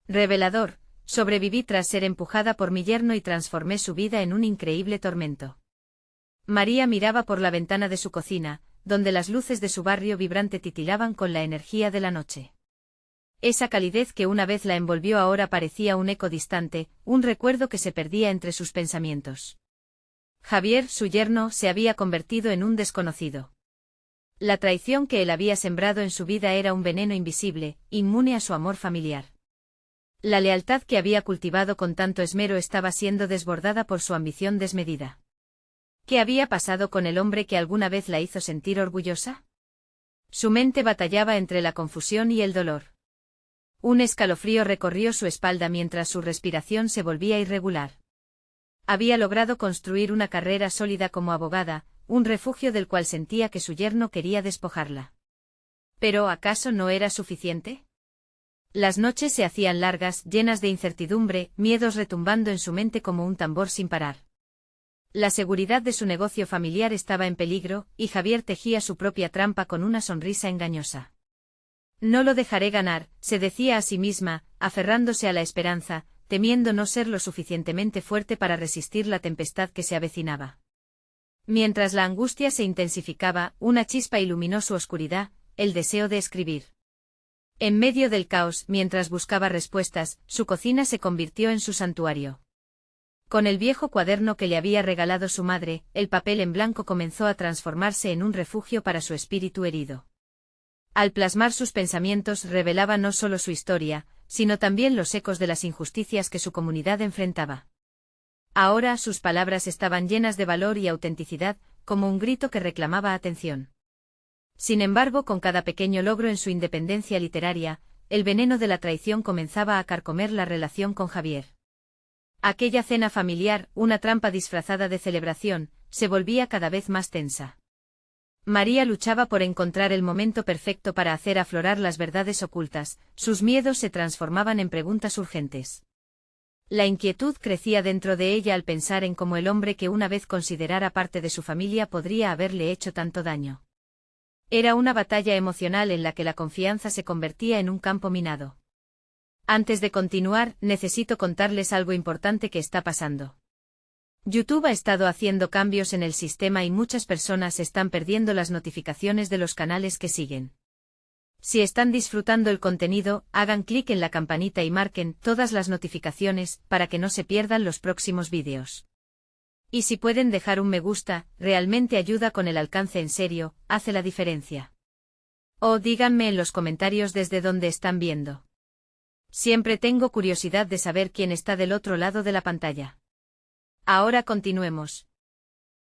Revelador, sobreviví tras ser empujada por mi yerno y transformé su vida en un increíble tormento. María miraba por la ventana de su cocina, donde las luces de su barrio vibrante titilaban con la energía de la noche. Esa calidez que una vez la envolvió ahora parecía un eco distante, un recuerdo que se perdía entre sus pensamientos. Javier, su yerno, se había convertido en un desconocido. La traición que él había sembrado en su vida era un veneno invisible, inmune a su amor familiar. La lealtad que había cultivado con tanto esmero estaba siendo desbordada por su ambición desmedida. ¿Qué había pasado con el hombre que alguna vez la hizo sentir orgullosa? Su mente batallaba entre la confusión y el dolor. Un escalofrío recorrió su espalda mientras su respiración se volvía irregular. Había logrado construir una carrera sólida como abogada, un refugio del cual sentía que su yerno quería despojarla. ¿Pero acaso no era suficiente? Las noches se hacían largas, llenas de incertidumbre, miedos retumbando en su mente como un tambor sin parar. La seguridad de su negocio familiar estaba en peligro, y Javier tejía su propia trampa con una sonrisa engañosa. No lo dejaré ganar, se decía a sí misma, aferrándose a la esperanza, temiendo no ser lo suficientemente fuerte para resistir la tempestad que se avecinaba. Mientras la angustia se intensificaba, una chispa iluminó su oscuridad, el deseo de escribir. En medio del caos, mientras buscaba respuestas, su cocina se convirtió en su santuario. Con el viejo cuaderno que le había regalado su madre, el papel en blanco comenzó a transformarse en un refugio para su espíritu herido. Al plasmar sus pensamientos revelaba no solo su historia, sino también los ecos de las injusticias que su comunidad enfrentaba. Ahora sus palabras estaban llenas de valor y autenticidad, como un grito que reclamaba atención. Sin embargo, con cada pequeño logro en su independencia literaria, el veneno de la traición comenzaba a carcomer la relación con Javier. Aquella cena familiar, una trampa disfrazada de celebración, se volvía cada vez más tensa. María luchaba por encontrar el momento perfecto para hacer aflorar las verdades ocultas, sus miedos se transformaban en preguntas urgentes. La inquietud crecía dentro de ella al pensar en cómo el hombre que una vez considerara parte de su familia podría haberle hecho tanto daño. Era una batalla emocional en la que la confianza se convertía en un campo minado. Antes de continuar, necesito contarles algo importante que está pasando. YouTube ha estado haciendo cambios en el sistema y muchas personas están perdiendo las notificaciones de los canales que siguen. Si están disfrutando el contenido, hagan clic en la campanita y marquen todas las notificaciones para que no se pierdan los próximos vídeos. Y si pueden dejar un me gusta, realmente ayuda con el alcance en serio, hace la diferencia. O díganme en los comentarios desde dónde están viendo. Siempre tengo curiosidad de saber quién está del otro lado de la pantalla. Ahora continuemos.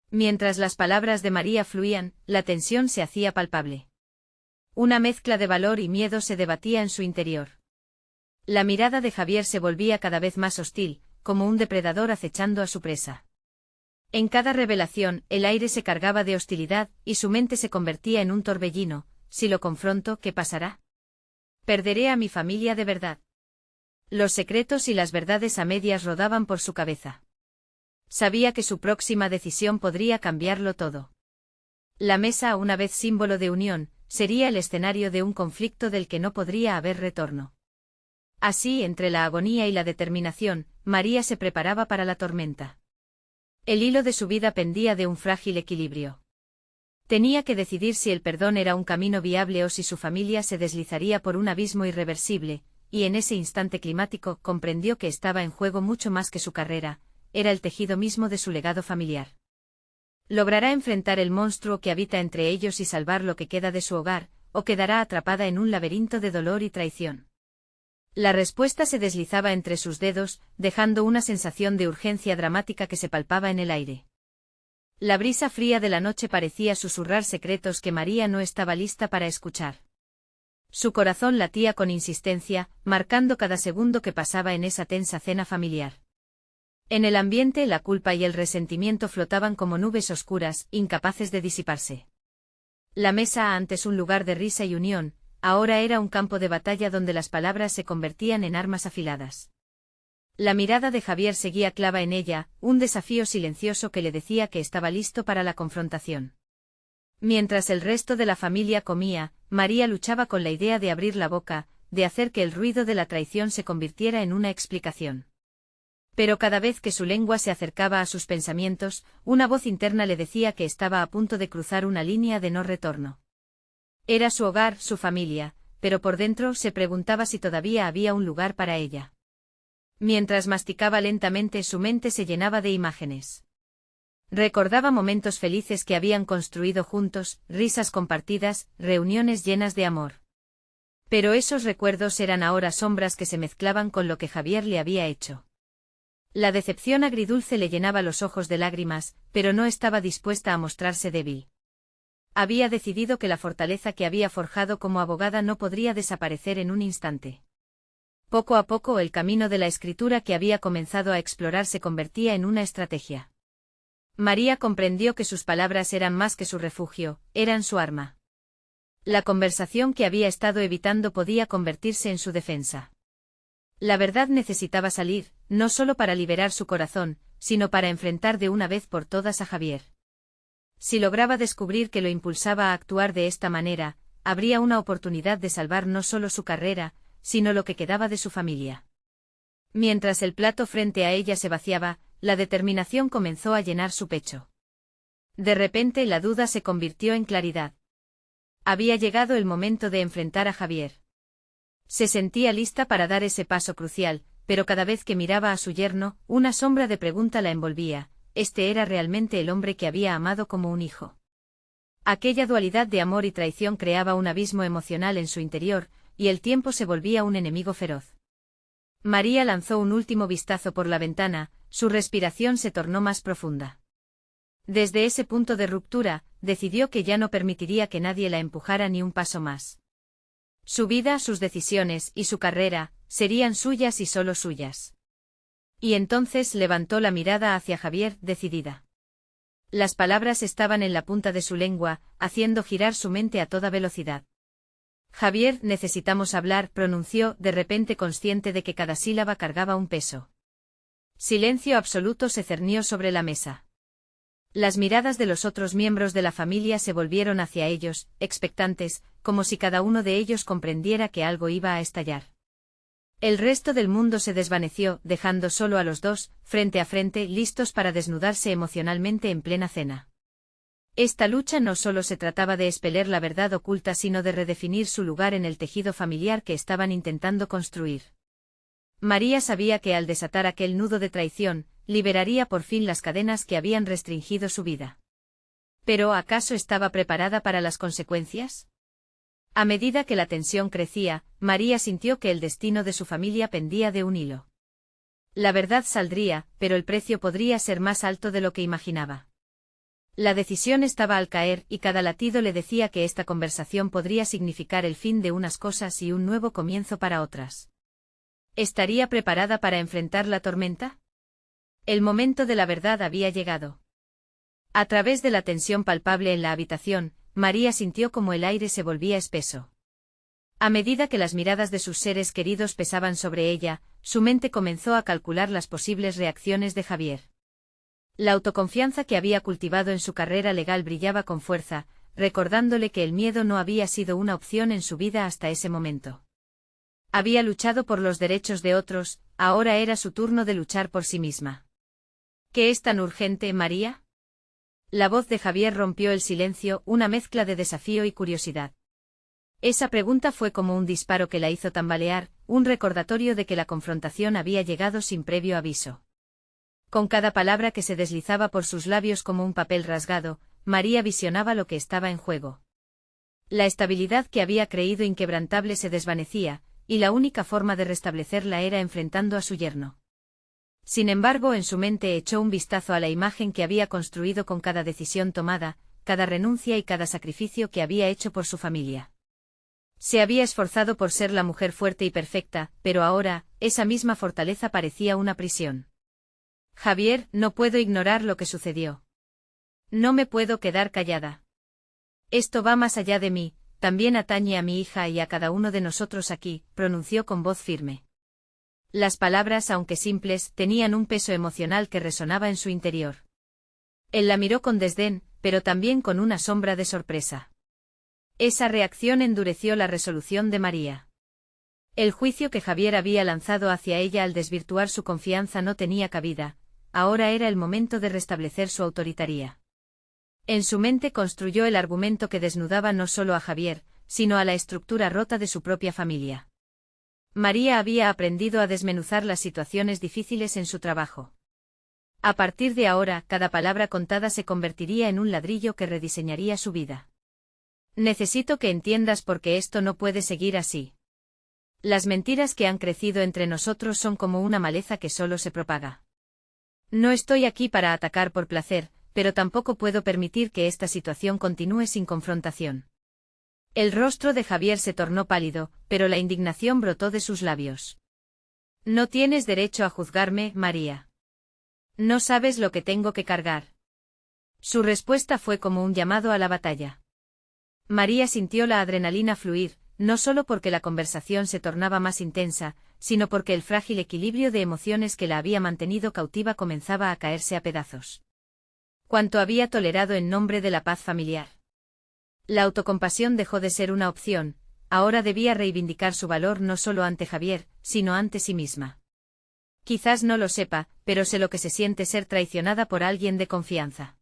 Mientras las palabras de María fluían, la tensión se hacía palpable. Una mezcla de valor y miedo se debatía en su interior. La mirada de Javier se volvía cada vez más hostil, como un depredador acechando a su presa. En cada revelación, el aire se cargaba de hostilidad, y su mente se convertía en un torbellino. Si lo confronto, ¿qué pasará? ¿Perderé a mi familia de verdad? Los secretos y las verdades a medias rodaban por su cabeza. Sabía que su próxima decisión podría cambiarlo todo. La mesa, una vez símbolo de unión, sería el escenario de un conflicto del que no podría haber retorno. Así, entre la agonía y la determinación, María se preparaba para la tormenta. El hilo de su vida pendía de un frágil equilibrio. Tenía que decidir si el perdón era un camino viable o si su familia se deslizaría por un abismo irreversible, y en ese instante climático comprendió que estaba en juego mucho más que su carrera, era el tejido mismo de su legado familiar. ¿Logrará enfrentar el monstruo que habita entre ellos y salvar lo que queda de su hogar, o quedará atrapada en un laberinto de dolor y traición? La respuesta se deslizaba entre sus dedos, dejando una sensación de urgencia dramática que se palpaba en el aire. La brisa fría de la noche parecía susurrar secretos que María no estaba lista para escuchar. Su corazón latía con insistencia, marcando cada segundo que pasaba en esa tensa cena familiar. En el ambiente la culpa y el resentimiento flotaban como nubes oscuras, incapaces de disiparse. La mesa, antes un lugar de risa y unión, ahora era un campo de batalla donde las palabras se convertían en armas afiladas. La mirada de Javier seguía clava en ella, un desafío silencioso que le decía que estaba listo para la confrontación. Mientras el resto de la familia comía, María luchaba con la idea de abrir la boca, de hacer que el ruido de la traición se convirtiera en una explicación. Pero cada vez que su lengua se acercaba a sus pensamientos, una voz interna le decía que estaba a punto de cruzar una línea de no retorno. Era su hogar, su familia, pero por dentro se preguntaba si todavía había un lugar para ella. Mientras masticaba lentamente, su mente se llenaba de imágenes. Recordaba momentos felices que habían construido juntos, risas compartidas, reuniones llenas de amor. Pero esos recuerdos eran ahora sombras que se mezclaban con lo que Javier le había hecho. La decepción agridulce le llenaba los ojos de lágrimas, pero no estaba dispuesta a mostrarse débil. Había decidido que la fortaleza que había forjado como abogada no podría desaparecer en un instante. Poco a poco el camino de la escritura que había comenzado a explorar se convertía en una estrategia. María comprendió que sus palabras eran más que su refugio, eran su arma. La conversación que había estado evitando podía convertirse en su defensa. La verdad necesitaba salir, no solo para liberar su corazón, sino para enfrentar de una vez por todas a Javier. Si lograba descubrir que lo impulsaba a actuar de esta manera, habría una oportunidad de salvar no solo su carrera, sino lo que quedaba de su familia. Mientras el plato frente a ella se vaciaba, la determinación comenzó a llenar su pecho. De repente la duda se convirtió en claridad. Había llegado el momento de enfrentar a Javier. Se sentía lista para dar ese paso crucial, pero cada vez que miraba a su yerno, una sombra de pregunta la envolvía. ¿Este era realmente el hombre que había amado como un hijo? Aquella dualidad de amor y traición creaba un abismo emocional en su interior, y el tiempo se volvía un enemigo feroz. María lanzó un último vistazo por la ventana, su respiración se tornó más profunda. Desde ese punto de ruptura, decidió que ya no permitiría que nadie la empujara ni un paso más. Su vida, sus decisiones y su carrera, serían suyas y solo suyas. Y entonces levantó la mirada hacia Javier, decidida. Las palabras estaban en la punta de su lengua, haciendo girar su mente a toda velocidad. Javier, necesitamos hablar, pronunció, de repente consciente de que cada sílaba cargaba un peso. Silencio absoluto se cernió sobre la mesa. Las miradas de los otros miembros de la familia se volvieron hacia ellos, expectantes, como si cada uno de ellos comprendiera que algo iba a estallar. El resto del mundo se desvaneció, dejando solo a los dos, frente a frente, listos para desnudarse emocionalmente en plena cena. Esta lucha no solo se trataba de expeler la verdad oculta, sino de redefinir su lugar en el tejido familiar que estaban intentando construir. María sabía que al desatar aquel nudo de traición, liberaría por fin las cadenas que habían restringido su vida. ¿Pero acaso estaba preparada para las consecuencias? A medida que la tensión crecía, María sintió que el destino de su familia pendía de un hilo. La verdad saldría, pero el precio podría ser más alto de lo que imaginaba. La decisión estaba al caer y cada latido le decía que esta conversación podría significar el fin de unas cosas y un nuevo comienzo para otras. ¿Estaría preparada para enfrentar la tormenta? El momento de la verdad había llegado. A través de la tensión palpable en la habitación, María sintió como el aire se volvía espeso. A medida que las miradas de sus seres queridos pesaban sobre ella, su mente comenzó a calcular las posibles reacciones de Javier. La autoconfianza que había cultivado en su carrera legal brillaba con fuerza, recordándole que el miedo no había sido una opción en su vida hasta ese momento. Había luchado por los derechos de otros, ahora era su turno de luchar por sí misma. ¿Qué es tan urgente, María? La voz de Javier rompió el silencio, una mezcla de desafío y curiosidad. Esa pregunta fue como un disparo que la hizo tambalear, un recordatorio de que la confrontación había llegado sin previo aviso. Con cada palabra que se deslizaba por sus labios como un papel rasgado, María visionaba lo que estaba en juego. La estabilidad que había creído inquebrantable se desvanecía, y la única forma de restablecerla era enfrentando a su yerno. Sin embargo, en su mente echó un vistazo a la imagen que había construido con cada decisión tomada, cada renuncia y cada sacrificio que había hecho por su familia. Se había esforzado por ser la mujer fuerte y perfecta, pero ahora, esa misma fortaleza parecía una prisión. Javier, no puedo ignorar lo que sucedió. No me puedo quedar callada. Esto va más allá de mí, también atañe a mi hija y a cada uno de nosotros aquí, pronunció con voz firme. Las palabras, aunque simples, tenían un peso emocional que resonaba en su interior. Él la miró con desdén, pero también con una sombra de sorpresa. Esa reacción endureció la resolución de María. El juicio que Javier había lanzado hacia ella al desvirtuar su confianza no tenía cabida, ahora era el momento de restablecer su autoritaria. En su mente construyó el argumento que desnudaba no solo a Javier, sino a la estructura rota de su propia familia. María había aprendido a desmenuzar las situaciones difíciles en su trabajo. A partir de ahora, cada palabra contada se convertiría en un ladrillo que rediseñaría su vida. Necesito que entiendas por qué esto no puede seguir así. Las mentiras que han crecido entre nosotros son como una maleza que solo se propaga. No estoy aquí para atacar por placer, pero tampoco puedo permitir que esta situación continúe sin confrontación. El rostro de Javier se tornó pálido, pero la indignación brotó de sus labios. No tienes derecho a juzgarme, María. No sabes lo que tengo que cargar. Su respuesta fue como un llamado a la batalla. María sintió la adrenalina fluir, no solo porque la conversación se tornaba más intensa, sino porque el frágil equilibrio de emociones que la había mantenido cautiva comenzaba a caerse a pedazos. ¿Cuánto había tolerado en nombre de la paz familiar? La autocompasión dejó de ser una opción, ahora debía reivindicar su valor no solo ante Javier, sino ante sí misma. Quizás no lo sepa, pero sé lo que se siente ser traicionada por alguien de confianza.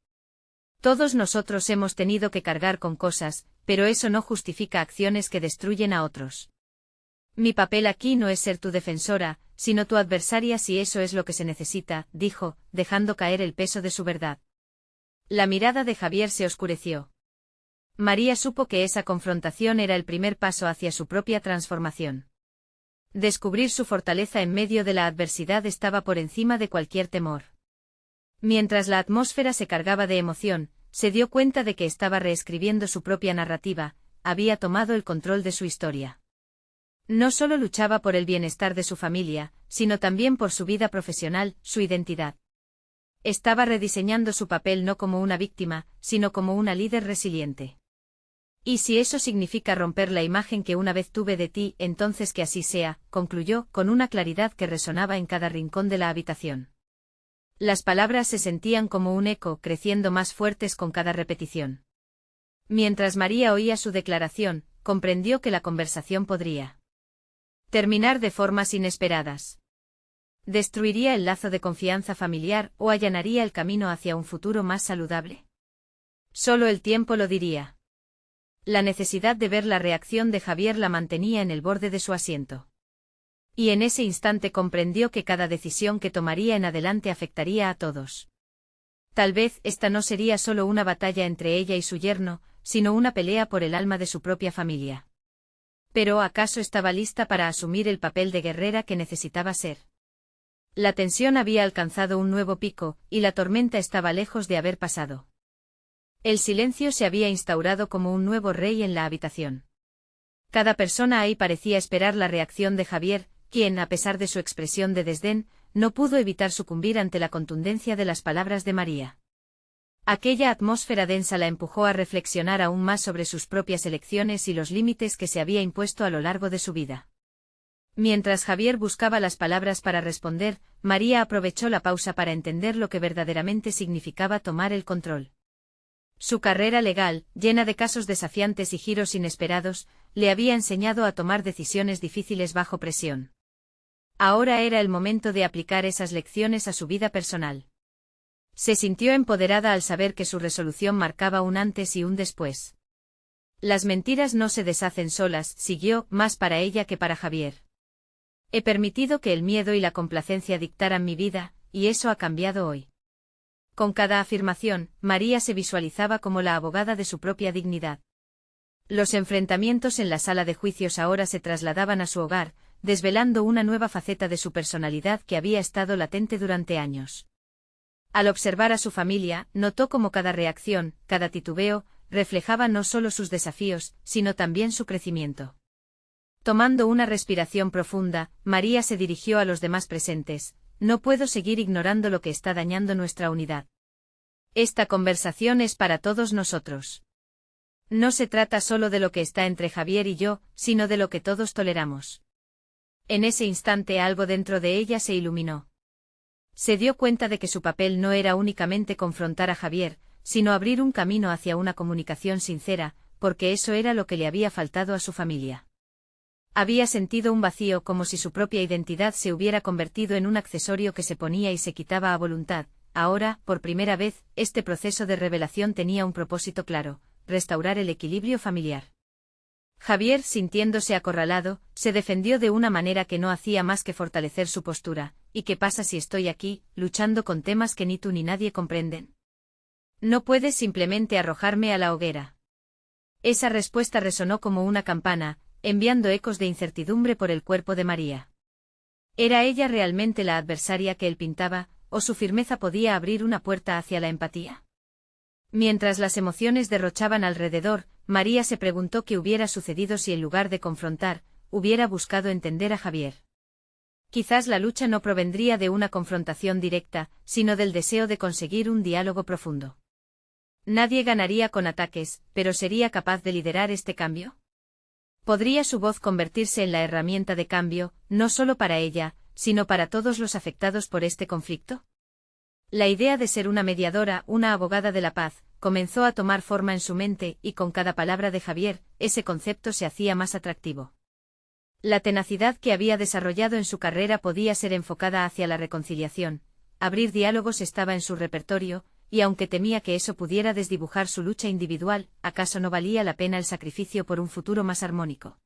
Todos nosotros hemos tenido que cargar con cosas, pero eso no justifica acciones que destruyen a otros. Mi papel aquí no es ser tu defensora, sino tu adversaria si eso es lo que se necesita, dijo, dejando caer el peso de su verdad. La mirada de Javier se oscureció. María supo que esa confrontación era el primer paso hacia su propia transformación. Descubrir su fortaleza en medio de la adversidad estaba por encima de cualquier temor. Mientras la atmósfera se cargaba de emoción, se dio cuenta de que estaba reescribiendo su propia narrativa, había tomado el control de su historia. No solo luchaba por el bienestar de su familia, sino también por su vida profesional, su identidad. Estaba rediseñando su papel no como una víctima, sino como una líder resiliente. Y si eso significa romper la imagen que una vez tuve de ti, entonces que así sea, concluyó, con una claridad que resonaba en cada rincón de la habitación. Las palabras se sentían como un eco, creciendo más fuertes con cada repetición. Mientras María oía su declaración, comprendió que la conversación podría terminar de formas inesperadas. ¿Destruiría el lazo de confianza familiar o allanaría el camino hacia un futuro más saludable? Solo el tiempo lo diría. La necesidad de ver la reacción de Javier la mantenía en el borde de su asiento. Y en ese instante comprendió que cada decisión que tomaría en adelante afectaría a todos. Tal vez esta no sería solo una batalla entre ella y su yerno, sino una pelea por el alma de su propia familia. Pero ¿acaso estaba lista para asumir el papel de guerrera que necesitaba ser? La tensión había alcanzado un nuevo pico, y la tormenta estaba lejos de haber pasado. El silencio se había instaurado como un nuevo rey en la habitación. Cada persona ahí parecía esperar la reacción de Javier, quien, a pesar de su expresión de desdén, no pudo evitar sucumbir ante la contundencia de las palabras de María. Aquella atmósfera densa la empujó a reflexionar aún más sobre sus propias elecciones y los límites que se había impuesto a lo largo de su vida. Mientras Javier buscaba las palabras para responder, María aprovechó la pausa para entender lo que verdaderamente significaba tomar el control. Su carrera legal, llena de casos desafiantes y giros inesperados, le había enseñado a tomar decisiones difíciles bajo presión. Ahora era el momento de aplicar esas lecciones a su vida personal. Se sintió empoderada al saber que su resolución marcaba un antes y un después. Las mentiras no se deshacen solas, siguió, más para ella que para Javier. He permitido que el miedo y la complacencia dictaran mi vida, y eso ha cambiado hoy. Con cada afirmación, María se visualizaba como la abogada de su propia dignidad. Los enfrentamientos en la sala de juicios ahora se trasladaban a su hogar, desvelando una nueva faceta de su personalidad que había estado latente durante años. Al observar a su familia, notó cómo cada reacción, cada titubeo, reflejaba no solo sus desafíos, sino también su crecimiento. Tomando una respiración profunda, María se dirigió a los demás presentes. No puedo seguir ignorando lo que está dañando nuestra unidad. Esta conversación es para todos nosotros. No se trata solo de lo que está entre Javier y yo, sino de lo que todos toleramos. En ese instante algo dentro de ella se iluminó. Se dio cuenta de que su papel no era únicamente confrontar a Javier, sino abrir un camino hacia una comunicación sincera, porque eso era lo que le había faltado a su familia. Había sentido un vacío como si su propia identidad se hubiera convertido en un accesorio que se ponía y se quitaba a voluntad. Ahora, por primera vez, este proceso de revelación tenía un propósito claro: restaurar el equilibrio familiar. Javier, sintiéndose acorralado, se defendió de una manera que no hacía más que fortalecer su postura. ¿Y qué pasa si estoy aquí, luchando con temas que ni tú ni nadie comprenden? No puedes simplemente arrojarme a la hoguera. Esa respuesta resonó como una campana, enviando ecos de incertidumbre por el cuerpo de María. ¿Era ella realmente la adversaria que él pintaba, o su firmeza podía abrir una puerta hacia la empatía? Mientras las emociones derrochaban alrededor, María se preguntó qué hubiera sucedido si en lugar de confrontar, hubiera buscado entender a Javier. Quizás la lucha no provendría de una confrontación directa, sino del deseo de conseguir un diálogo profundo. Nadie ganaría con ataques, pero ¿sería capaz de liderar este cambio? ¿Podría su voz convertirse en la herramienta de cambio, no solo para ella, sino para todos los afectados por este conflicto? La idea de ser una mediadora, una abogada de la paz, comenzó a tomar forma en su mente y con cada palabra de Javier, ese concepto se hacía más atractivo. La tenacidad que había desarrollado en su carrera podía ser enfocada hacia la reconciliación. Abrir diálogos estaba en su repertorio, y aunque temía que eso pudiera desdibujar su lucha individual, ¿acaso no valía la pena el sacrificio por un futuro más armónico?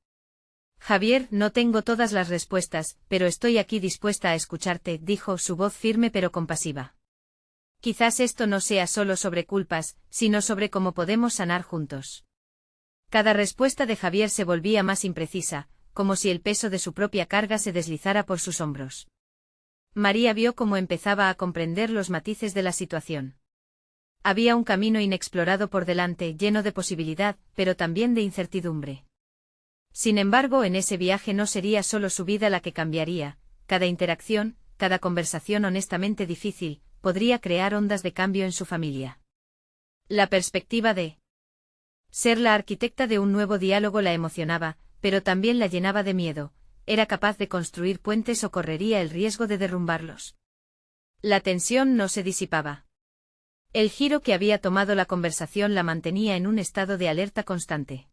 Javier, no tengo todas las respuestas, pero estoy aquí dispuesta a escucharte, dijo, su voz firme pero compasiva. Quizás esto no sea solo sobre culpas, sino sobre cómo podemos sanar juntos. Cada respuesta de Javier se volvía más imprecisa, como si el peso de su propia carga se deslizara por sus hombros. María vio cómo empezaba a comprender los matices de la situación. Había un camino inexplorado por delante, lleno de posibilidad, pero también de incertidumbre. Sin embargo, en ese viaje no sería solo su vida la que cambiaría. Cada interacción, cada conversación honestamente difícil, podría crear ondas de cambio en su familia. La perspectiva de ser la arquitecta de un nuevo diálogo la emocionaba, pero también la llenaba de miedo. ¿Era capaz de construir puentes o correría el riesgo de derrumbarlos? La tensión no se disipaba. El giro que había tomado la conversación la mantenía en un estado de alerta constante.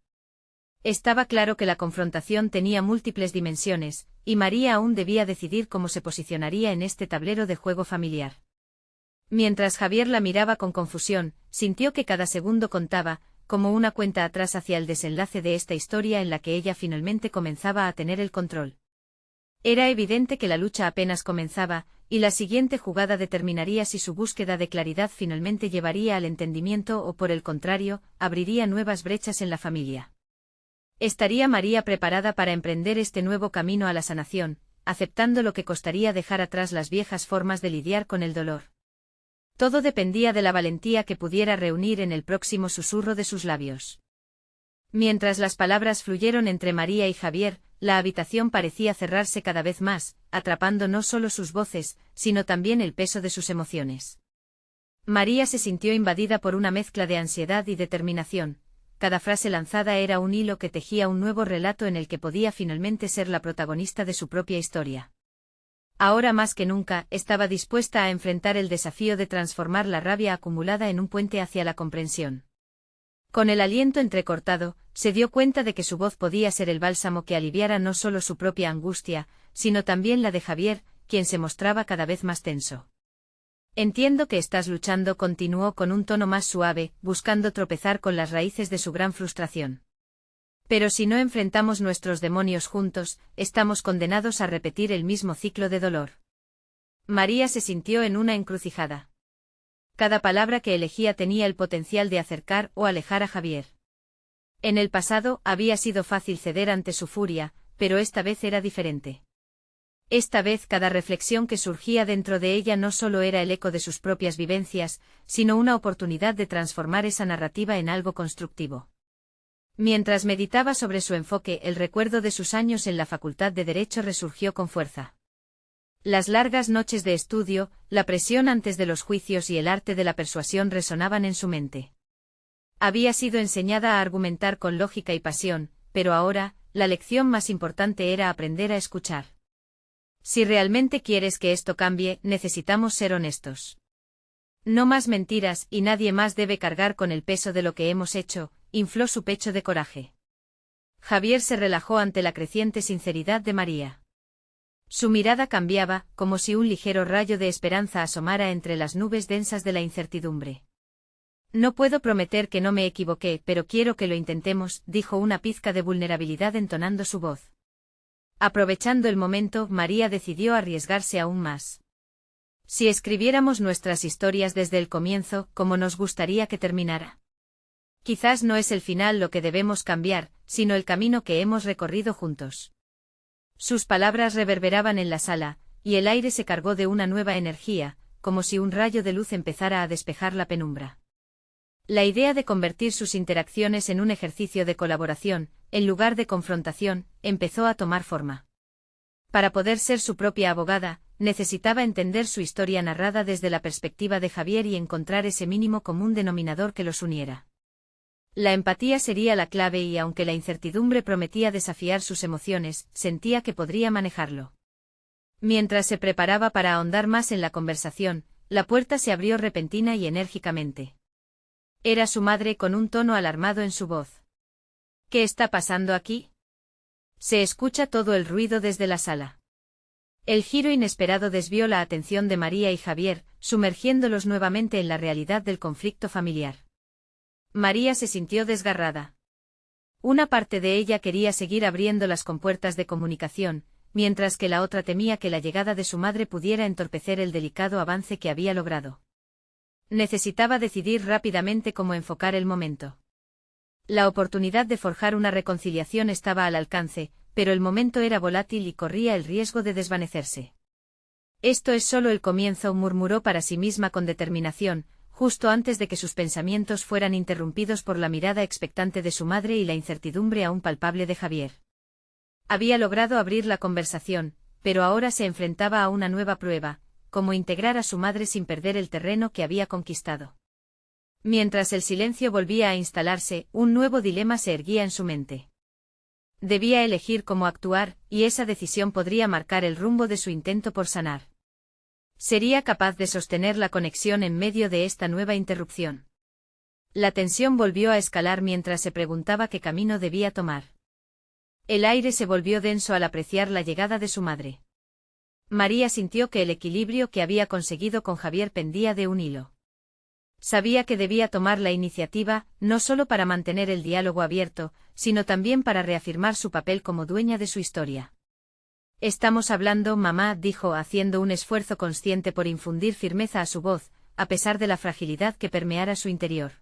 Estaba claro que la confrontación tenía múltiples dimensiones, y María aún debía decidir cómo se posicionaría en este tablero de juego familiar. Mientras Javier la miraba con confusión, sintió que cada segundo contaba, como una cuenta atrás hacia el desenlace de esta historia en la que ella finalmente comenzaba a tener el control. Era evidente que la lucha apenas comenzaba, y la siguiente jugada determinaría si su búsqueda de claridad finalmente llevaría al entendimiento o, por el contrario, abriría nuevas brechas en la familia. ¿Estaría María preparada para emprender este nuevo camino a la sanación, aceptando lo que costaría dejar atrás las viejas formas de lidiar con el dolor? Todo dependía de la valentía que pudiera reunir en el próximo susurro de sus labios. Mientras las palabras fluyeron entre María y Javier, la habitación parecía cerrarse cada vez más, atrapando no solo sus voces, sino también el peso de sus emociones. María se sintió invadida por una mezcla de ansiedad y determinación. Cada frase lanzada era un hilo que tejía un nuevo relato en el que podía finalmente ser la protagonista de su propia historia. Ahora más que nunca, estaba dispuesta a enfrentar el desafío de transformar la rabia acumulada en un puente hacia la comprensión. Con el aliento entrecortado, se dio cuenta de que su voz podía ser el bálsamo que aliviara no solo su propia angustia, sino también la de Javier, quien se mostraba cada vez más tenso. Entiendo que estás luchando, continuó con un tono más suave, buscando tropezar con las raíces de su gran frustración. Pero si no enfrentamos nuestros demonios juntos, estamos condenados a repetir el mismo ciclo de dolor. María se sintió en una encrucijada. Cada palabra que elegía tenía el potencial de acercar o alejar a Javier. En el pasado había sido fácil ceder ante su furia, pero esta vez era diferente. Esta vez cada reflexión que surgía dentro de ella no solo era el eco de sus propias vivencias, sino una oportunidad de transformar esa narrativa en algo constructivo. Mientras meditaba sobre su enfoque, el recuerdo de sus años en la Facultad de Derecho resurgió con fuerza. Las largas noches de estudio, la presión antes de los juicios y el arte de la persuasión resonaban en su mente. Había sido enseñada a argumentar con lógica y pasión, pero ahora, la lección más importante era aprender a escuchar. Si realmente quieres que esto cambie, necesitamos ser honestos. No más mentiras, y nadie más debe cargar con el peso de lo que hemos hecho, infló su pecho de coraje. Javier se relajó ante la creciente sinceridad de María. Su mirada cambiaba, como si un ligero rayo de esperanza asomara entre las nubes densas de la incertidumbre. No puedo prometer que no me equivoqué, pero quiero que lo intentemos, dijo una pizca de vulnerabilidad entonando su voz. Aprovechando el momento, María decidió arriesgarse aún más. Si escribiéramos nuestras historias desde el comienzo, ¿cómo nos gustaría que terminara? Quizás no es el final lo que debemos cambiar, sino el camino que hemos recorrido juntos. Sus palabras reverberaban en la sala, y el aire se cargó de una nueva energía, como si un rayo de luz empezara a despejar la penumbra. La idea de convertir sus interacciones en un ejercicio de colaboración, en lugar de confrontación, empezó a tomar forma. Para poder ser su propia abogada, necesitaba entender su historia narrada desde la perspectiva de Javier y encontrar ese mínimo común denominador que los uniera. La empatía sería la clave y aunque la incertidumbre prometía desafiar sus emociones, sentía que podría manejarlo. Mientras se preparaba para ahondar más en la conversación, la puerta se abrió repentina y enérgicamente. Era su madre con un tono alarmado en su voz. ¿Qué está pasando aquí? Se escucha todo el ruido desde la sala. El giro inesperado desvió la atención de María y Javier, sumergiéndolos nuevamente en la realidad del conflicto familiar. María se sintió desgarrada. Una parte de ella quería seguir abriendo las compuertas de comunicación, mientras que la otra temía que la llegada de su madre pudiera entorpecer el delicado avance que había logrado. Necesitaba decidir rápidamente cómo enfocar el momento. La oportunidad de forjar una reconciliación estaba al alcance, pero el momento era volátil y corría el riesgo de desvanecerse. Esto es solo el comienzo, murmuró para sí misma con determinación, justo antes de que sus pensamientos fueran interrumpidos por la mirada expectante de su madre y la incertidumbre aún palpable de Javier. Había logrado abrir la conversación, pero ahora se enfrentaba a una nueva prueba, cómo integrar a su madre sin perder el terreno que había conquistado. Mientras el silencio volvía a instalarse, un nuevo dilema se erguía en su mente. Debía elegir cómo actuar, y esa decisión podría marcar el rumbo de su intento por sanar. ¿Sería capaz de sostener la conexión en medio de esta nueva interrupción? La tensión volvió a escalar mientras se preguntaba qué camino debía tomar. El aire se volvió denso al apreciar la llegada de su madre. María sintió que el equilibrio que había conseguido con Javier pendía de un hilo. Sabía que debía tomar la iniciativa, no solo para mantener el diálogo abierto, sino también para reafirmar su papel como dueña de su historia. Estamos hablando, mamá, dijo, haciendo un esfuerzo consciente por infundir firmeza a su voz, a pesar de la fragilidad que permeara su interior.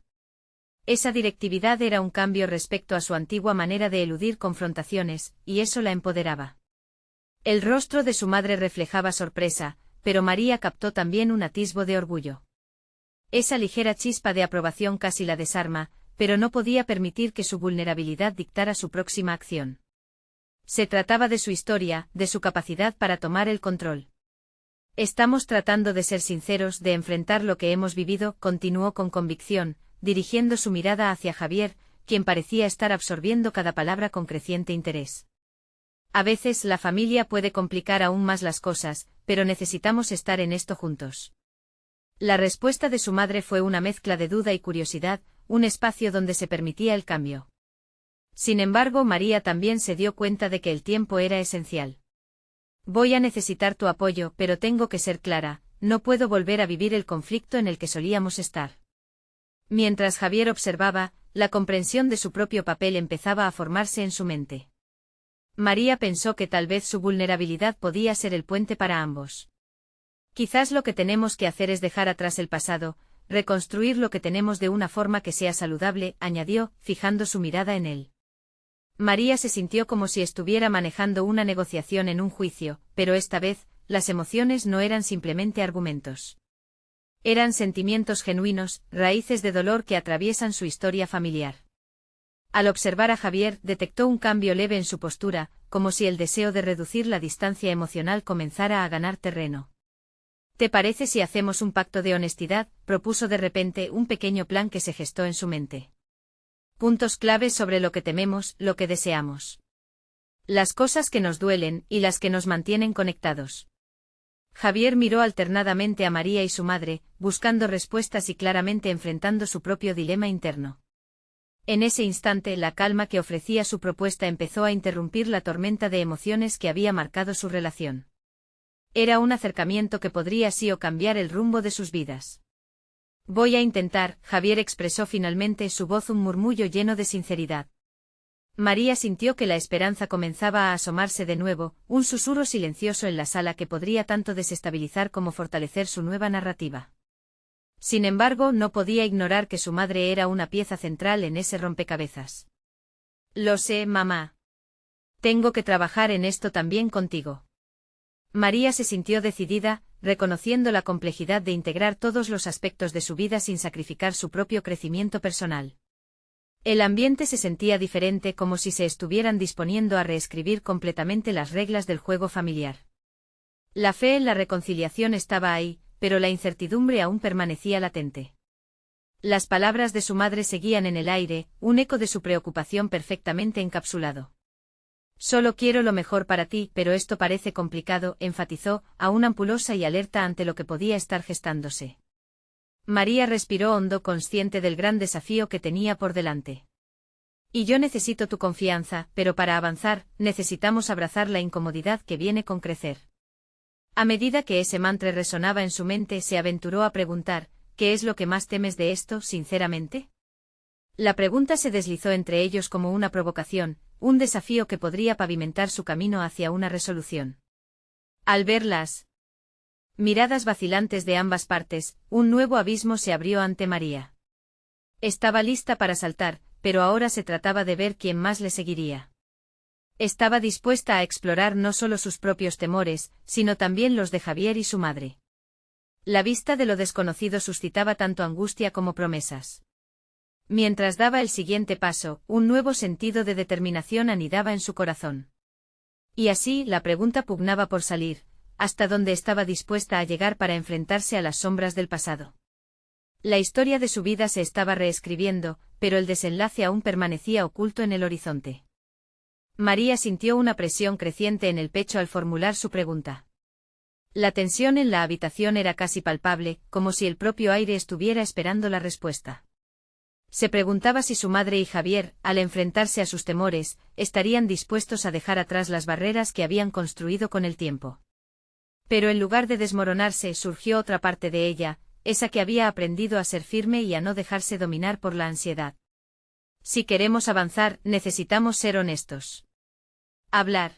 Esa directividad era un cambio respecto a su antigua manera de eludir confrontaciones, y eso la empoderaba. El rostro de su madre reflejaba sorpresa, pero María captó también un atisbo de orgullo. Esa ligera chispa de aprobación casi la desarma, pero no podía permitir que su vulnerabilidad dictara su próxima acción. Se trataba de su historia, de su capacidad para tomar el control. Estamos tratando de ser sinceros, de enfrentar lo que hemos vivido, continuó con convicción, dirigiendo su mirada hacia Javier, quien parecía estar absorbiendo cada palabra con creciente interés. A veces la familia puede complicar aún más las cosas, pero necesitamos estar en esto juntos. La respuesta de su madre fue una mezcla de duda y curiosidad, un espacio donde se permitía el cambio. Sin embargo, María también se dio cuenta de que el tiempo era esencial. Voy a necesitar tu apoyo, pero tengo que ser clara, no puedo volver a vivir el conflicto en el que solíamos estar. Mientras Javier observaba, la comprensión de su propio papel empezaba a formarse en su mente. María pensó que tal vez su vulnerabilidad podía ser el puente para ambos. Quizás lo que tenemos que hacer es dejar atrás el pasado, reconstruir lo que tenemos de una forma que sea saludable, añadió, fijando su mirada en él. María se sintió como si estuviera manejando una negociación en un juicio, pero esta vez, las emociones no eran simplemente argumentos. Eran sentimientos genuinos, raíces de dolor que atraviesan su historia familiar. Al observar a Javier, detectó un cambio leve en su postura, como si el deseo de reducir la distancia emocional comenzara a ganar terreno. ¿Te parece si hacemos un pacto de honestidad?, propuso de repente, un pequeño plan que se gestó en su mente. Puntos claves sobre lo que tememos, lo que deseamos. Las cosas que nos duelen y las que nos mantienen conectados. Javier miró alternadamente a María y su madre, buscando respuestas y claramente enfrentando su propio dilema interno. En ese instante la calma que ofrecía su propuesta empezó a interrumpir la tormenta de emociones que había marcado su relación. Era un acercamiento que podría sí o cambiar el rumbo de sus vidas. Voy a intentar, Javier expresó finalmente, su voz un murmullo lleno de sinceridad. María sintió que la esperanza comenzaba a asomarse de nuevo, un susurro silencioso en la sala que podría tanto desestabilizar como fortalecer su nueva narrativa. Sin embargo, no podía ignorar que su madre era una pieza central en ese rompecabezas. Lo sé, mamá. Tengo que trabajar en esto también contigo. María se sintió decidida, reconociendo la complejidad de integrar todos los aspectos de su vida sin sacrificar su propio crecimiento personal. El ambiente se sentía diferente, como si se estuvieran disponiendo a reescribir completamente las reglas del juego familiar. La fe en la reconciliación estaba ahí, pero la incertidumbre aún permanecía latente. Las palabras de su madre seguían en el aire, un eco de su preocupación perfectamente encapsulado. Solo quiero lo mejor para ti, pero esto parece complicado, enfatizó, aún ampulosa y alerta ante lo que podía estar gestándose. María respiró hondo, consciente del gran desafío que tenía por delante. Y yo necesito tu confianza, pero para avanzar, necesitamos abrazar la incomodidad que viene con crecer. A medida que ese mantra resonaba en su mente, se aventuró a preguntar, ¿qué es lo que más temes de esto, sinceramente? La pregunta se deslizó entre ellos como una provocación, un desafío que podría pavimentar su camino hacia una resolución. Al ver las miradas vacilantes de ambas partes, un nuevo abismo se abrió ante María. Estaba lista para saltar, pero ahora se trataba de ver quién más le seguiría. Estaba dispuesta a explorar no solo sus propios temores, sino también los de Javier y su madre. La vista de lo desconocido suscitaba tanto angustia como promesas. Mientras daba el siguiente paso, un nuevo sentido de determinación anidaba en su corazón. Y así, la pregunta pugnaba por salir, hasta dónde estaba dispuesta a llegar para enfrentarse a las sombras del pasado. La historia de su vida se estaba reescribiendo, pero el desenlace aún permanecía oculto en el horizonte. María sintió una presión creciente en el pecho al formular su pregunta. La tensión en la habitación era casi palpable, como si el propio aire estuviera esperando la respuesta. Se preguntaba si su madre y Javier, al enfrentarse a sus temores, estarían dispuestos a dejar atrás las barreras que habían construido con el tiempo. Pero en lugar de desmoronarse, surgió otra parte de ella, esa que había aprendido a ser firme y a no dejarse dominar por la ansiedad. Si queremos avanzar, necesitamos ser honestos. Hablar.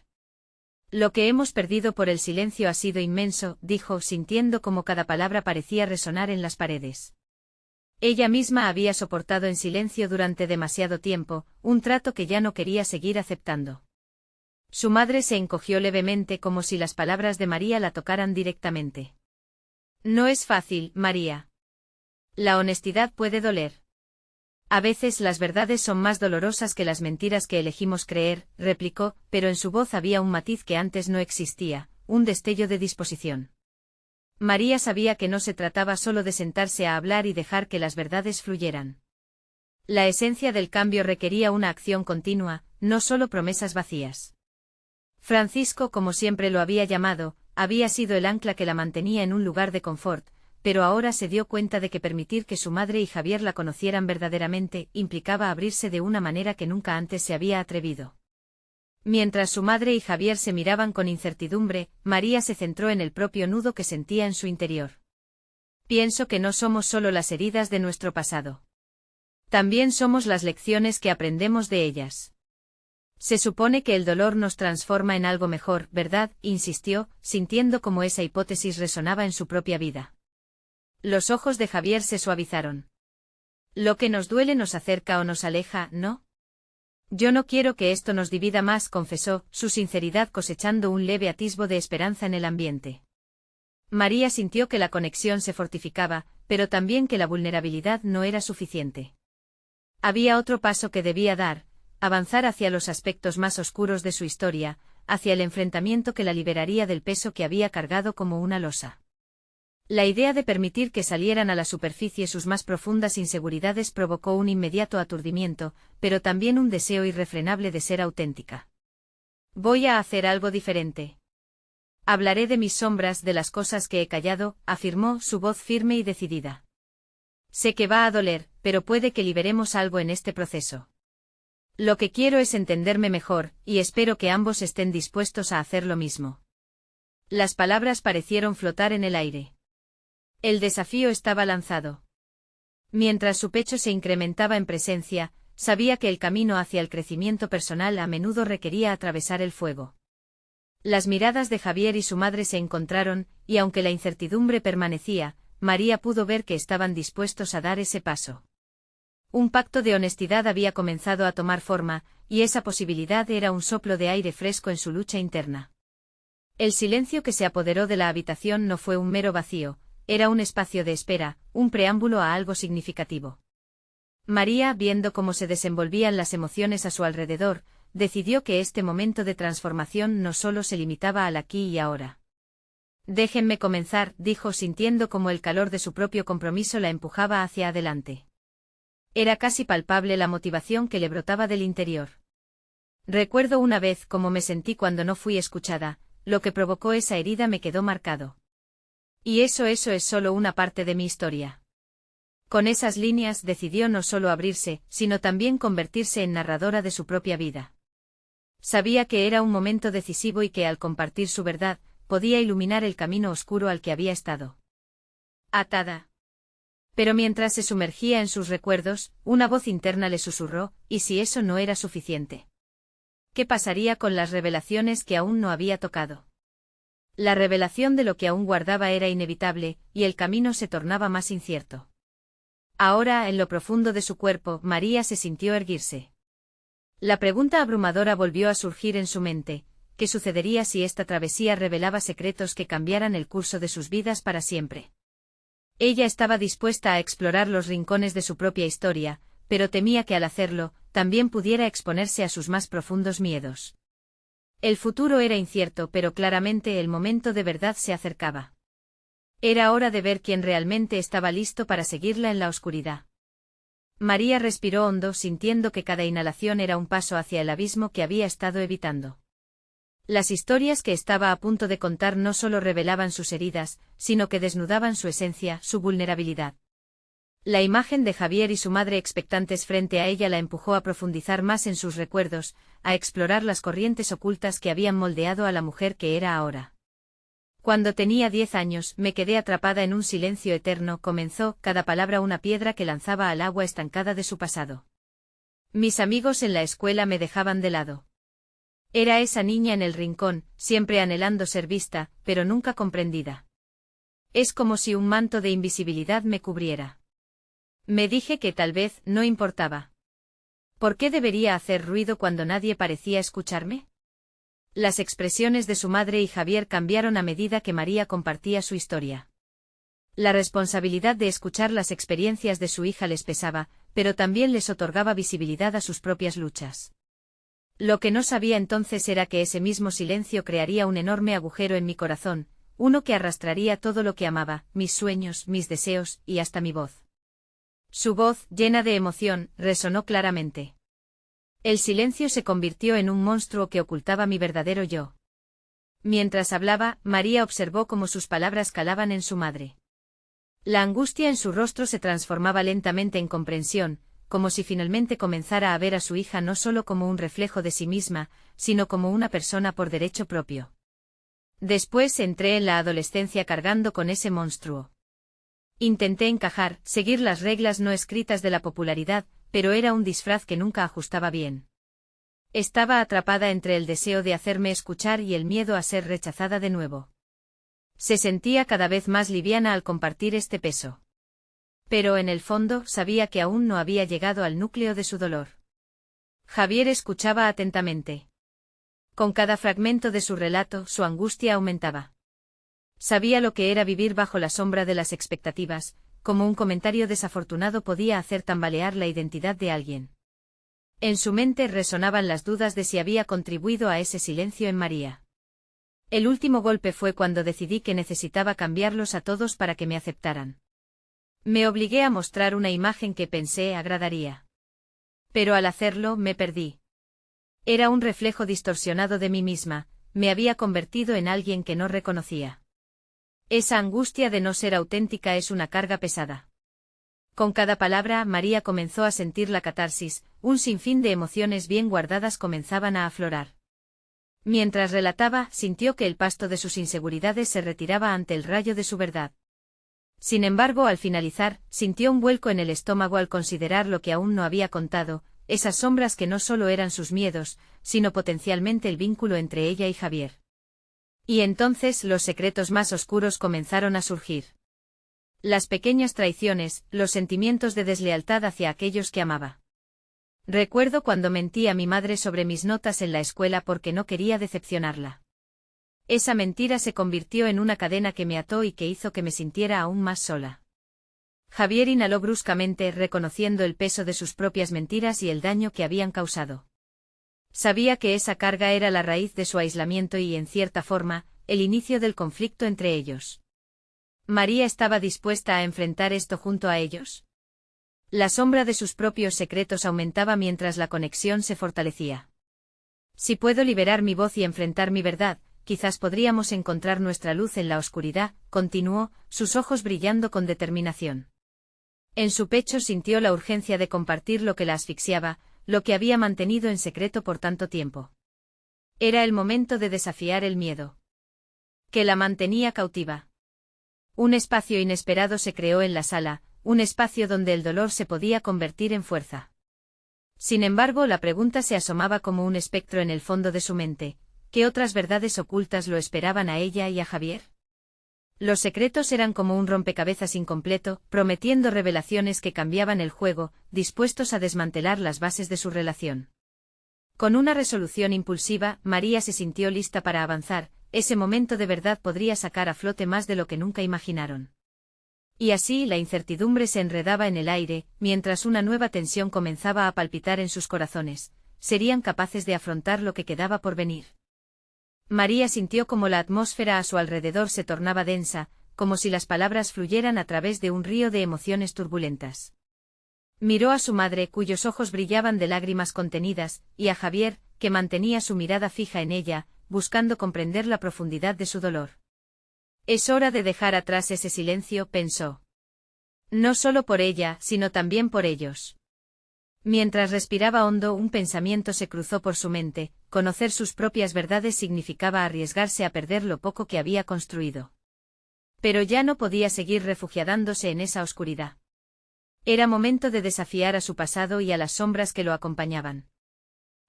Lo que hemos perdido por el silencio ha sido inmenso, dijo, sintiendo como cada palabra parecía resonar en las paredes. Ella misma había soportado en silencio durante demasiado tiempo, un trato que ya no quería seguir aceptando. Su madre se encogió levemente como si las palabras de María la tocaran directamente. No es fácil, María. La honestidad puede doler. A veces las verdades son más dolorosas que las mentiras que elegimos creer, replicó, pero en su voz había un matiz que antes no existía, un destello de disposición. María sabía que no se trataba solo de sentarse a hablar y dejar que las verdades fluyeran. La esencia del cambio requería una acción continua, no solo promesas vacías. Francisco, como siempre lo había llamado, había sido el ancla que la mantenía en un lugar de confort, pero ahora se dio cuenta de que permitir que su madre y Javier la conocieran verdaderamente implicaba abrirse de una manera que nunca antes se había atrevido. Mientras su madre y Javier se miraban con incertidumbre, María se centró en el propio nudo que sentía en su interior. Pienso que no somos solo las heridas de nuestro pasado. También somos las lecciones que aprendemos de ellas. Se supone que el dolor nos transforma en algo mejor, ¿verdad?, insistió, sintiendo cómo esa hipótesis resonaba en su propia vida. Los ojos de Javier se suavizaron. Lo que nos duele nos acerca o nos aleja, ¿no? Yo no quiero que esto nos divida más, confesó, su sinceridad cosechando un leve atisbo de esperanza en el ambiente. María sintió que la conexión se fortificaba, pero también que la vulnerabilidad no era suficiente. Había otro paso que debía dar, avanzar hacia los aspectos más oscuros de su historia, hacia el enfrentamiento que la liberaría del peso que había cargado como una losa. La idea de permitir que salieran a la superficie sus más profundas inseguridades provocó un inmediato aturdimiento, pero también un deseo irrefrenable de ser auténtica. Voy a hacer algo diferente. Hablaré de mis sombras, de las cosas que he callado, afirmó, su voz firme y decidida. Sé que va a doler, pero puede que liberemos algo en este proceso. Lo que quiero es entenderme mejor, y espero que ambos estén dispuestos a hacer lo mismo. Las palabras parecieron flotar en el aire. El desafío estaba lanzado. Mientras su pecho se incrementaba en presencia, sabía que el camino hacia el crecimiento personal a menudo requería atravesar el fuego. Las miradas de Javier y su madre se encontraron, y aunque la incertidumbre permanecía, María pudo ver que estaban dispuestos a dar ese paso. Un pacto de honestidad había comenzado a tomar forma, y esa posibilidad era un soplo de aire fresco en su lucha interna. El silencio que se apoderó de la habitación no fue un mero vacío, era un espacio de espera, un preámbulo a algo significativo. María, viendo cómo se desenvolvían las emociones a su alrededor, decidió que este momento de transformación no solo se limitaba al aquí y ahora. «Déjenme comenzar», dijo, sintiendo cómo el calor de su propio compromiso la empujaba hacia adelante. Era casi palpable la motivación que le brotaba del interior. «Recuerdo una vez cómo me sentí cuando no fui escuchada, lo que provocó esa herida me quedó marcado. Y eso es solo una parte de mi historia». Con esas líneas decidió no solo abrirse, sino también convertirse en narradora de su propia vida. Sabía que era un momento decisivo y que al compartir su verdad, podía iluminar el camino oscuro al que había estado atada. Pero mientras se sumergía en sus recuerdos, una voz interna le susurró, ¿y si eso no era suficiente? ¿Qué pasaría con las revelaciones que aún no había tocado? La revelación de lo que aún guardaba era inevitable, y el camino se tornaba más incierto. Ahora, en lo profundo de su cuerpo, María se sintió erguirse. La pregunta abrumadora volvió a surgir en su mente: ¿qué sucedería si esta travesía revelaba secretos que cambiaran el curso de sus vidas para siempre? Ella estaba dispuesta a explorar los rincones de su propia historia, pero temía que al hacerlo, también pudiera exponerse a sus más profundos miedos. El futuro era incierto, pero claramente el momento de verdad se acercaba. Era hora de ver quién realmente estaba listo para seguirla en la oscuridad. María respiró hondo, sintiendo que cada inhalación era un paso hacia el abismo que había estado evitando. Las historias que estaba a punto de contar no solo revelaban sus heridas, sino que desnudaban su esencia, su vulnerabilidad. La imagen de Javier y su madre expectantes frente a ella la empujó a profundizar más en sus recuerdos, a explorar las corrientes ocultas que habían moldeado a la mujer que era ahora. Cuando tenía 10 años, me quedé atrapada en un silencio eterno, comenzó, cada palabra una piedra que lanzaba al agua estancada de su pasado. Mis amigos en la escuela me dejaban de lado. Era esa niña en el rincón, siempre anhelando ser vista, pero nunca comprendida. Es como si un manto de invisibilidad me cubriera. Me dije que tal vez no importaba. ¿Por qué debería hacer ruido cuando nadie parecía escucharme? Las expresiones de su madre y Javier cambiaron a medida que María compartía su historia. La responsabilidad de escuchar las experiencias de su hija les pesaba, pero también les otorgaba visibilidad a sus propias luchas. Lo que no sabía entonces era que ese mismo silencio crearía un enorme agujero en mi corazón, uno que arrastraría todo lo que amaba, mis sueños, mis deseos, y hasta mi voz. Su voz, llena de emoción, resonó claramente. El silencio se convirtió en un monstruo que ocultaba mi verdadero yo. Mientras hablaba, María observó cómo sus palabras calaban en su madre. La angustia en su rostro se transformaba lentamente en comprensión, como si finalmente comenzara a ver a su hija no solo como un reflejo de sí misma, sino como una persona por derecho propio. Después entré en la adolescencia cargando con ese monstruo. Intenté encajar, seguir las reglas no escritas de la popularidad, pero era un disfraz que nunca ajustaba bien. Estaba atrapada entre el deseo de hacerme escuchar y el miedo a ser rechazada de nuevo. Se sentía cada vez más liviana al compartir este peso. Pero en el fondo sabía que aún no había llegado al núcleo de su dolor. Javier escuchaba atentamente. Con cada fragmento de su relato, su angustia aumentaba. Sabía lo que era vivir bajo la sombra de las expectativas, como un comentario desafortunado podía hacer tambalear la identidad de alguien. En su mente resonaban las dudas de si había contribuido a ese silencio en María. El último golpe fue cuando decidí que necesitaba cambiarlos a todos para que me aceptaran. Me obligué a mostrar una imagen que pensé agradaría. Pero al hacerlo me perdí. Era un reflejo distorsionado de mí misma, me había convertido en alguien que no reconocía. Esa angustia de no ser auténtica es una carga pesada. Con cada palabra, María comenzó a sentir la catarsis, un sinfín de emociones bien guardadas comenzaban a aflorar. Mientras relataba, sintió que el pasto de sus inseguridades se retiraba ante el rayo de su verdad. Sin embargo, al finalizar, sintió un vuelco en el estómago al considerar lo que aún no había contado, esas sombras que no solo eran sus miedos, sino potencialmente el vínculo entre ella y Javier. Y entonces los secretos más oscuros comenzaron a surgir. Las pequeñas traiciones, los sentimientos de deslealtad hacia aquellos que amaba. Recuerdo cuando mentí a mi madre sobre mis notas en la escuela porque no quería decepcionarla. Esa mentira se convirtió en una cadena que me ató y que hizo que me sintiera aún más sola. Javier inhaló bruscamente, reconociendo el peso de sus propias mentiras y el daño que habían causado. Sabía que esa carga era la raíz de su aislamiento y, en cierta forma, el inicio del conflicto entre ellos. ¿María estaba dispuesta a enfrentar esto junto a ellos? La sombra de sus propios secretos aumentaba mientras la conexión se fortalecía. Si puedo liberar mi voz y enfrentar mi verdad, quizás podríamos encontrar nuestra luz en la oscuridad, continuó, sus ojos brillando con determinación. En su pecho sintió la urgencia de compartir lo que la asfixiaba, lo que había mantenido en secreto por tanto tiempo. Era el momento de desafiar el miedo que la mantenía cautiva. Un espacio inesperado se creó en la sala, un espacio donde el dolor se podía convertir en fuerza. Sin embargo, la pregunta se asomaba como un espectro en el fondo de su mente: ¿qué otras verdades ocultas lo esperaban a ella y a Javier? Los secretos eran como un rompecabezas incompleto, prometiendo revelaciones que cambiaban el juego, dispuestos a desmantelar las bases de su relación. Con una resolución impulsiva, María se sintió lista para avanzar. Ese momento de verdad podría sacar a flote más de lo que nunca imaginaron. Y así la incertidumbre se enredaba en el aire, mientras una nueva tensión comenzaba a palpitar en sus corazones. ¿Serían capaces de afrontar lo que quedaba por venir? María sintió como la atmósfera a su alrededor se tornaba densa, como si las palabras fluyeran a través de un río de emociones turbulentas. Miró a su madre, cuyos ojos brillaban de lágrimas contenidas, y a Javier, que mantenía su mirada fija en ella, buscando comprender la profundidad de su dolor. Es hora de dejar atrás ese silencio, pensó. No solo por ella, sino también por ellos. Mientras respiraba hondo, un pensamiento se cruzó por su mente: conocer sus propias verdades significaba arriesgarse a perder lo poco que había construido. Pero ya no podía seguir refugiándose en esa oscuridad. Era momento de desafiar a su pasado y a las sombras que lo acompañaban.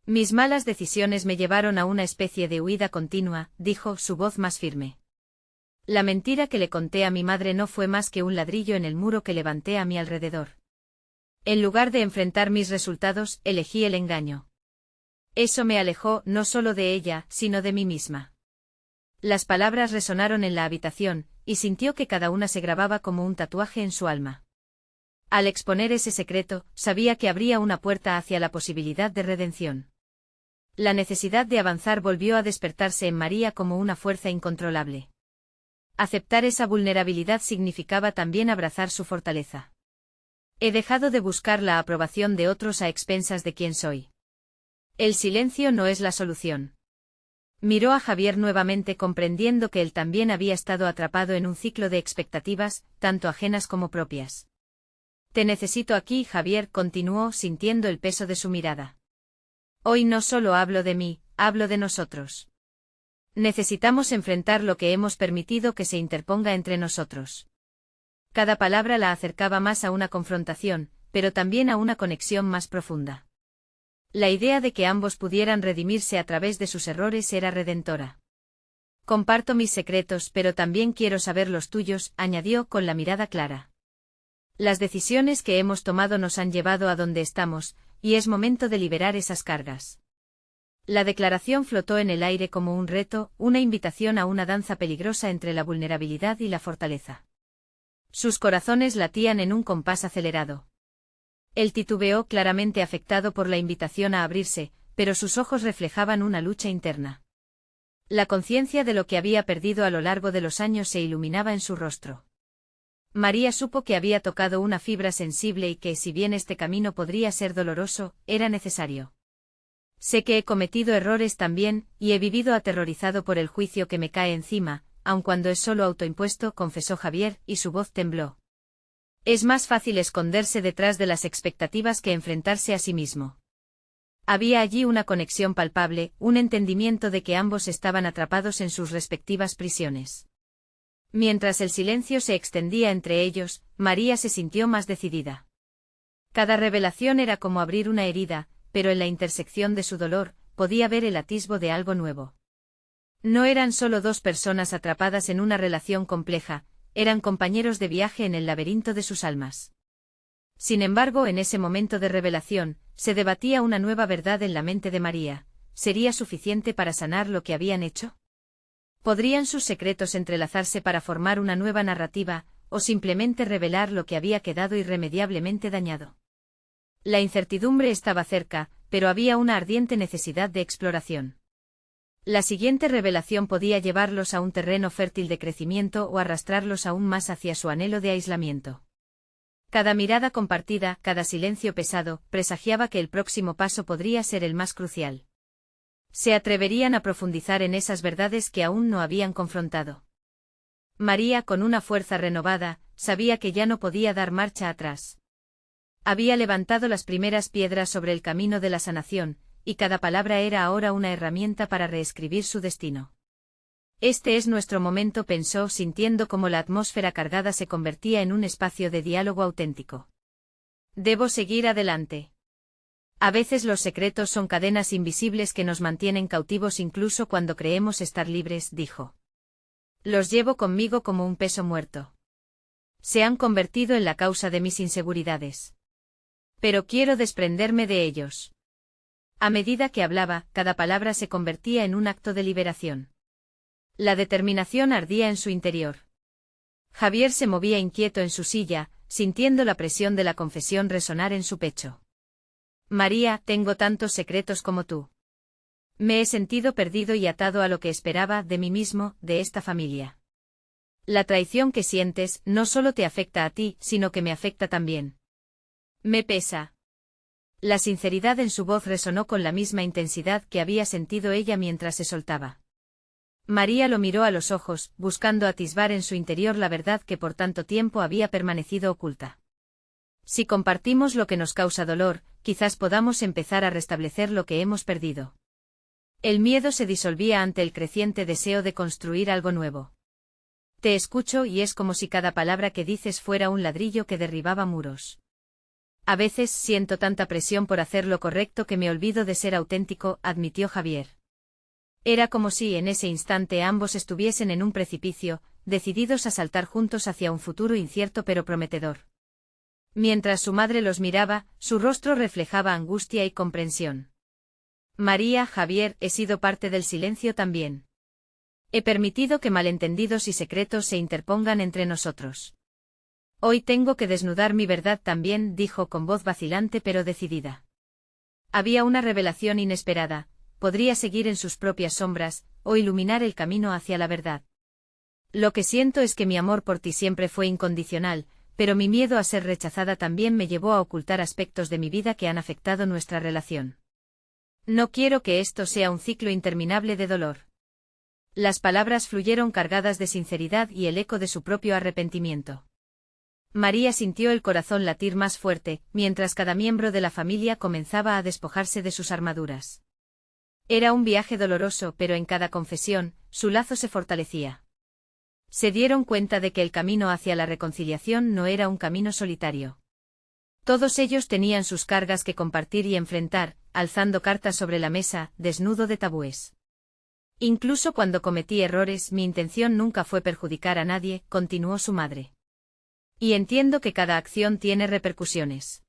Mis malas decisiones me llevaron a una especie de huida continua, dijo, su voz más firme. La mentira que le conté a mi madre no fue más que un ladrillo en el muro que levanté a mi alrededor. En lugar de enfrentar mis resultados, elegí el engaño. Eso me alejó no solo de ella, sino de mí misma. Las palabras resonaron en la habitación, y sintió que cada una se grababa como un tatuaje en su alma. Al exponer ese secreto, sabía que abría una puerta hacia la posibilidad de redención. La necesidad de avanzar volvió a despertarse en María como una fuerza incontrolable. Aceptar esa vulnerabilidad significaba también abrazar su fortaleza. He dejado de buscar la aprobación de otros a expensas de quién soy. El silencio no es la solución. Miró a Javier nuevamente, comprendiendo que él también había estado atrapado en un ciclo de expectativas, tanto ajenas como propias. Te necesito aquí, Javier, continuó, sintiendo el peso de su mirada. Hoy no solo hablo de mí, hablo de nosotros. Necesitamos enfrentar lo que hemos permitido que se interponga entre nosotros. Cada palabra la acercaba más a una confrontación, pero también a una conexión más profunda. La idea de que ambos pudieran redimirse a través de sus errores era redentora. Comparto mis secretos, pero también quiero saber los tuyos, añadió con la mirada clara. Las decisiones que hemos tomado nos han llevado a donde estamos, y es momento de liberar esas cargas. La declaración flotó en el aire como un reto, una invitación a una danza peligrosa entre la vulnerabilidad y la fortaleza. Sus corazones latían en un compás acelerado. Él titubeó, claramente afectado por la invitación a abrirse, pero sus ojos reflejaban una lucha interna. La conciencia de lo que había perdido a lo largo de los años se iluminaba en su rostro. María supo que había tocado una fibra sensible y que, si bien este camino podría ser doloroso, era necesario. Sé que he cometido errores también, y he vivido aterrorizado por el juicio que me cae encima, aun cuando es solo autoimpuesto, confesó Javier, y su voz tembló. Es más fácil esconderse detrás de las expectativas que enfrentarse a sí mismo. Había allí una conexión palpable, un entendimiento de que ambos estaban atrapados en sus respectivas prisiones. Mientras el silencio se extendía entre ellos, María se sintió más decidida. Cada revelación era como abrir una herida, pero en la intersección de su dolor, podía ver el atisbo de algo nuevo. No eran solo dos personas atrapadas en una relación compleja, eran compañeros de viaje en el laberinto de sus almas. Sin embargo, en ese momento de revelación, se debatía una nueva verdad en la mente de María. ¿Sería suficiente para sanar lo que habían hecho? ¿Podrían sus secretos entrelazarse para formar una nueva narrativa, o simplemente revelar lo que había quedado irremediablemente dañado? La incertidumbre estaba cerca, pero había una ardiente necesidad de exploración. La siguiente revelación podía llevarlos a un terreno fértil de crecimiento o arrastrarlos aún más hacia su anhelo de aislamiento. Cada mirada compartida, cada silencio pesado, presagiaba que el próximo paso podría ser el más crucial. Se atreverían a profundizar en esas verdades que aún no habían confrontado. María, con una fuerza renovada, sabía que ya no podía dar marcha atrás. Había levantado las primeras piedras sobre el camino de la sanación, y cada palabra era ahora una herramienta para reescribir su destino. Este es nuestro momento, pensó, sintiendo cómo la atmósfera cargada se convertía en un espacio de diálogo auténtico. Debo seguir adelante. A veces los secretos son cadenas invisibles que nos mantienen cautivos incluso cuando creemos estar libres, dijo. Los llevo conmigo como un peso muerto. Se han convertido en la causa de mis inseguridades. Pero quiero desprenderme de ellos. A medida que hablaba, cada palabra se convertía en un acto de liberación. La determinación ardía en su interior. Javier se movía inquieto en su silla, sintiendo la presión de la confesión resonar en su pecho. María, tengo tantos secretos como tú. Me he sentido perdido y atado a lo que esperaba de mí mismo, de esta familia. La traición que sientes no solo te afecta a ti, sino que me afecta también. Me pesa. La sinceridad en su voz resonó con la misma intensidad que había sentido ella mientras se soltaba. María lo miró a los ojos, buscando atisbar en su interior la verdad que por tanto tiempo había permanecido oculta. Si compartimos lo que nos causa dolor, quizás podamos empezar a restablecer lo que hemos perdido. El miedo se disolvía ante el creciente deseo de construir algo nuevo. Te escucho y es como si cada palabra que dices fuera un ladrillo que derribaba muros. A veces siento tanta presión por hacer lo correcto que me olvido de ser auténtico, admitió Javier. Era como si en ese instante ambos estuviesen en un precipicio, decididos a saltar juntos hacia un futuro incierto pero prometedor. Mientras su madre los miraba, su rostro reflejaba angustia y comprensión. María, Javier, he sido parte del silencio también. He permitido que malentendidos y secretos se interpongan entre nosotros. Hoy tengo que desnudar mi verdad también, dijo con voz vacilante pero decidida. Había una revelación inesperada, podría seguir en sus propias sombras, o iluminar el camino hacia la verdad. Lo que siento es que mi amor por ti siempre fue incondicional, pero mi miedo a ser rechazada también me llevó a ocultar aspectos de mi vida que han afectado nuestra relación. No quiero que esto sea un ciclo interminable de dolor. Las palabras fluyeron cargadas de sinceridad y el eco de su propio arrepentimiento. María sintió el corazón latir más fuerte, mientras cada miembro de la familia comenzaba a despojarse de sus armaduras. Era un viaje doloroso, pero en cada confesión, su lazo se fortalecía. Se dieron cuenta de que el camino hacia la reconciliación no era un camino solitario. Todos ellos tenían sus cargas que compartir y enfrentar, alzando cartas sobre la mesa, desnudo de tabúes. Incluso cuando cometí errores, mi intención nunca fue perjudicar a nadie, continuó su madre. Y entiendo que cada acción tiene repercusiones.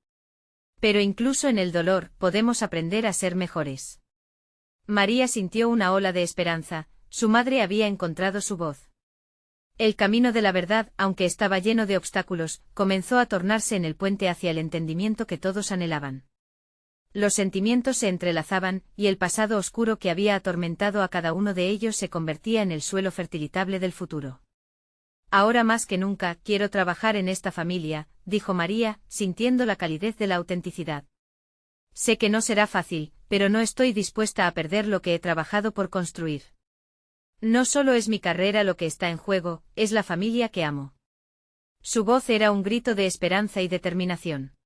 Pero incluso en el dolor, podemos aprender a ser mejores. María sintió una ola de esperanza, su madre había encontrado su voz. El camino de la verdad, aunque estaba lleno de obstáculos, comenzó a tornarse en el puente hacia el entendimiento que todos anhelaban. Los sentimientos se entrelazaban, y el pasado oscuro que había atormentado a cada uno de ellos se convertía en el suelo fertilizable del futuro. Ahora más que nunca, quiero trabajar en esta familia, dijo María, sintiendo la calidez de la autenticidad. Sé que no será fácil, pero no estoy dispuesta a perder lo que he trabajado por construir. No solo es mi carrera lo que está en juego, es la familia que amo. Su voz era un grito de esperanza y determinación.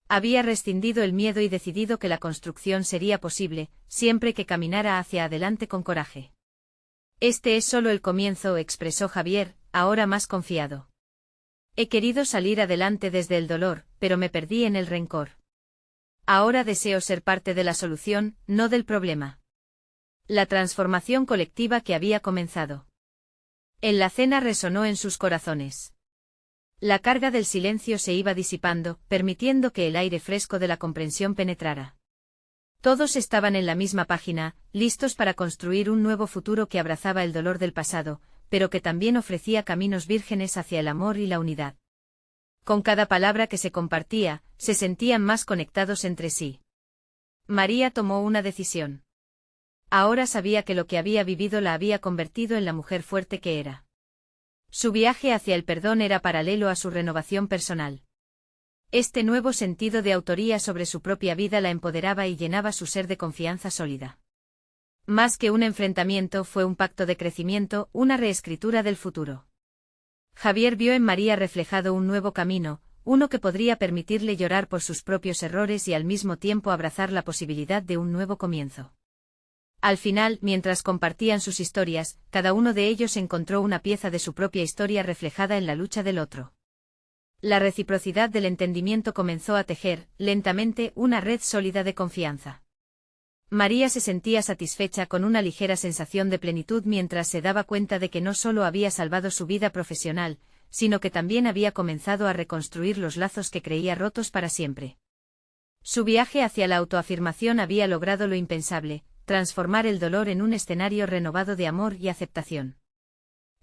Había rescindido el miedo y decidido que la construcción sería posible, siempre que caminara hacia adelante con coraje. Este es solo el comienzo, expresó Javier, ahora más confiado. He querido salir adelante desde el dolor, pero me perdí en el rencor. Ahora deseo ser parte de la solución, no del problema. La transformación colectiva que había comenzado. En la cena resonó en sus corazones. La carga del silencio se iba disipando, permitiendo que el aire fresco de la comprensión penetrara. Todos estaban en la misma página, listos para construir un nuevo futuro que abrazaba el dolor del pasado, pero que también ofrecía caminos vírgenes hacia el amor y la unidad. Con cada palabra que se compartía, se sentían más conectados entre sí. María tomó una decisión. Ahora sabía que lo que había vivido la había convertido en la mujer fuerte que era. Su viaje hacia el perdón era paralelo a su renovación personal. Este nuevo sentido de autoría sobre su propia vida la empoderaba y llenaba su ser de confianza sólida. Más que un enfrentamiento, fue un pacto de crecimiento, una reescritura del futuro. Javier vio en María reflejado un nuevo camino, uno que podría permitirle llorar por sus propios errores y al mismo tiempo abrazar la posibilidad de un nuevo comienzo. Al final, mientras compartían sus historias, cada uno de ellos encontró una pieza de su propia historia reflejada en la lucha del otro. La reciprocidad del entendimiento comenzó a tejer, lentamente, una red sólida de confianza. María se sentía satisfecha con una ligera sensación de plenitud mientras se daba cuenta de que no solo había salvado su vida profesional, sino que también había comenzado a reconstruir los lazos que creía rotos para siempre. Su viaje hacia la autoafirmación había logrado lo impensable, transformar el dolor en un escenario renovado de amor y aceptación.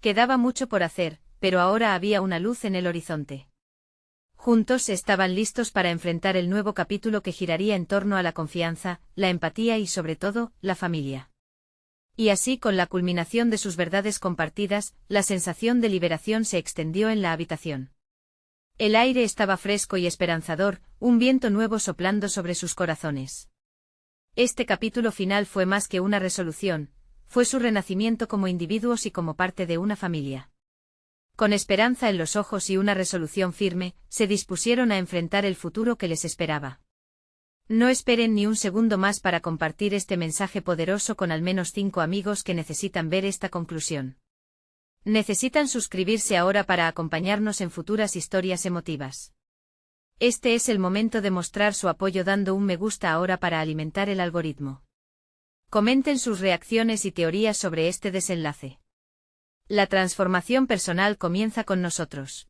Quedaba mucho por hacer, pero ahora había una luz en el horizonte. Juntos estaban listos para enfrentar el nuevo capítulo que giraría en torno a la confianza, la empatía y sobre todo, la familia. Y así, con la culminación de sus verdades compartidas, la sensación de liberación se extendió en la habitación. El aire estaba fresco y esperanzador, un viento nuevo soplando sobre sus corazones. Este capítulo final fue más que una resolución, fue su renacimiento como individuos y como parte de una familia. Con esperanza en los ojos y una resolución firme, se dispusieron a enfrentar el futuro que les esperaba. No esperen ni un segundo más para compartir este mensaje poderoso con al menos 5 amigos que necesitan ver esta conclusión. Necesitan suscribirse ahora para acompañarnos en futuras historias emotivas. Este es el momento de mostrar su apoyo dando un me gusta ahora para alimentar el algoritmo. Comenten sus reacciones y teorías sobre este desenlace. La transformación personal comienza con nosotros.